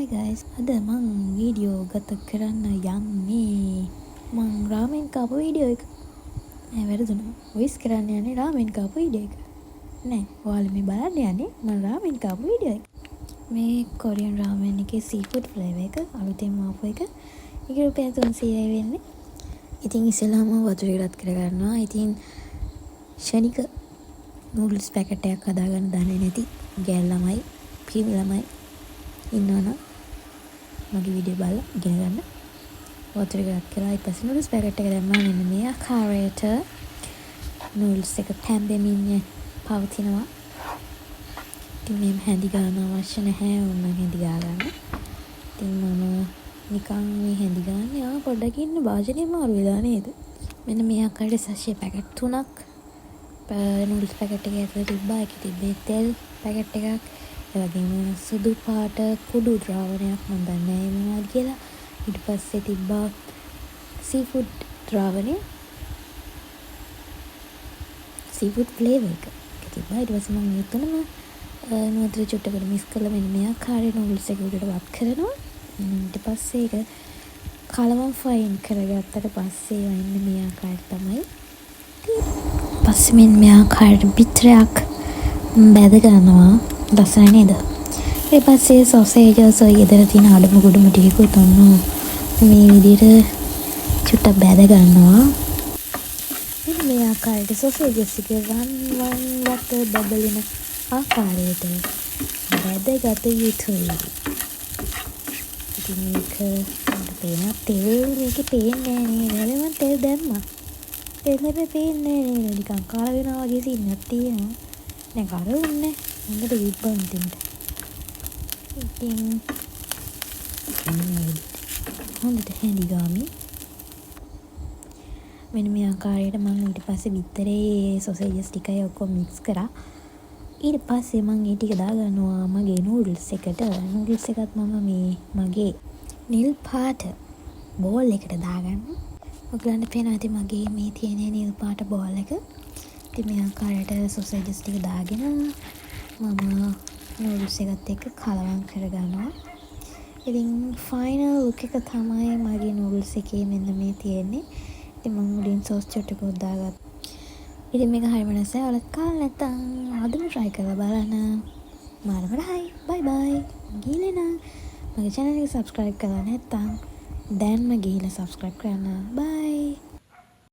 Hi guys, අද මං video ගත කරන්න යන්නේ මං රාමෙන් කාපු වීඩියෝ එක. නෑ වැරදුනා. වොයිස් කරන්න යන්නේ රාමෙන් කාපු වීඩියෝ එක. නෑ, ඔයාලා මේ බලන්න යන්නේ මං රාමෙන් කාපු වීඩියෝ එක. මේ කොරියන් රාමෙන් එකේ සීෆුඩ් ෆ්ලේවර් එක අලුතෙන්ම ආපු එක. ඒක රුපියල් 300යි වෙන්නේ. ඉතින් ඉස්සෙල්ලාම වතුර ඉරත් කරගන්නවා. ඉතින් ෂණික නූඩල්ස් පැකට් එකක් හදාගන්න දන්නේ නැති ගෑල් ළමයි, පිරිමි ළමයි ඉන්නවනම් මගේ වීඩියෝ බලලා ඉගෙන ගන්න. වතුර ගත් කරලා ඊට පස්සේ නූඩල්ස් පැකට් එක දැම්මා. මෙන්න මේ ආකාරයට නූඩල්ස් එක පැන්දෙමින් පවතිනවා. ඉතින් මේ හැඳි ගන්න අවශ්‍ය නැහැ. ඕන හැඳි ගා ගන්න. ඉතින් මම නිකන් මේ හැඳි ගන්න පොඩ්ඩක් ඉන්න වාජනේ මාරු වෙලා නේද? මෙන්න මේ ආකාරයට සෂේ පැකට් 3ක් නූඩල්ස් පැකට් එකේ ඇතුලේ තිබ්බා. ඒකේ තිබ්බේ තෙල් පැකට් එකක්. ඒ වගේම සුදු පාට කුඩු ද්‍රාවණයක් මම දන්නේ නැහැ මොනවද කියලා. ඊට පස්සේ තිබ්බා සීෆුඩ් ද්‍රාවණය. සීෆුඩ් ෆ්ලේවර් එක තිබ්බා. ඊට පස්සේ මම මේ තුනම නුවතර චුට්ටකට මික්ස් කරලා මෙන්න මේ ආකාරයට නූඩල්ස් එක උඩට වත් කරනවා. ඊට පස්සේ ඒක කලවම් ෆයින් කරගත්තට පස්සේ වෙන්නේ මේ ආකාරයට තමයි. පස්සේ මෙන්න මේ ආකාරයට පිටරයක් බැද ගන්නවා. ලස්සනයි නේද? ඊට පස්සේ සොසේජස් ඔය ගෙදර තියෙන අඩමු කුඩුමු ටිකකුත් ඔන්න මේ විදිහට චුට්ටක් බැද ගන්නවා. මෙන්න මේ ආකාරයට සොසේජස් එක වන් වට බබලන ආකාරයට බැදගත යුතුයි. ඉතින් මේක පේන තෙල් මේකේ පේන්නේ නැහැ නේද? මම තෙල් දැම්මා. තෙල් හැබැයි පේන්නේ නැහැ නේද? නිකන් කාල වෙනවා වගේ සින්නක් තියෙනවා. දැන් කරුන්නේ හොඳට විප්පන් දෙන්න. ඉතින් හොඳට හැඳි ගාමි. මෙන්න මේ ආකාරයට මම ඊට පස්සේ බිත්තරේ සොසේජස් ටිකයි ඔක්කොම මික්ස් කරා. ඊට පස්සේ මම ඒ ටික දාගන්නවා මගේ නූඩල්ස් එකට. නූඩල්ස් එකත් මම මේ මගේ නිල් පාට බෝල් එකට දාගන්නවා. ඔයගලන්ට පේනවා ඇති මගේ මේ තියෙන නිල් පාට බෝල් එක. ඉතින් මේ ආකාරයට සොසේජස් ටික දාගෙන මම නූඩල්ස් එකත් එක්ක කලවම් කරගන්නවා. ඉතින් ෆයිනල් ලුක් එක තමයි මගේ නූඩල්ස් එකේ මෙන්න මේ තියෙන්නේ. ඉතින් මම උඩින් සෝස් චුට්ටකුත් දාගත්තා. ඉතින් මේක හරිම නැසයි. ඔයාලත් කාලා නැත්තම් අදම try කරලා බලන්න. මාරවට හයි. bye bye. ගිහලා නම් මගේ channel එක subscribe කරලා නැත්තම් දැන්ම ගිහලා subscribe කරන්න. bye.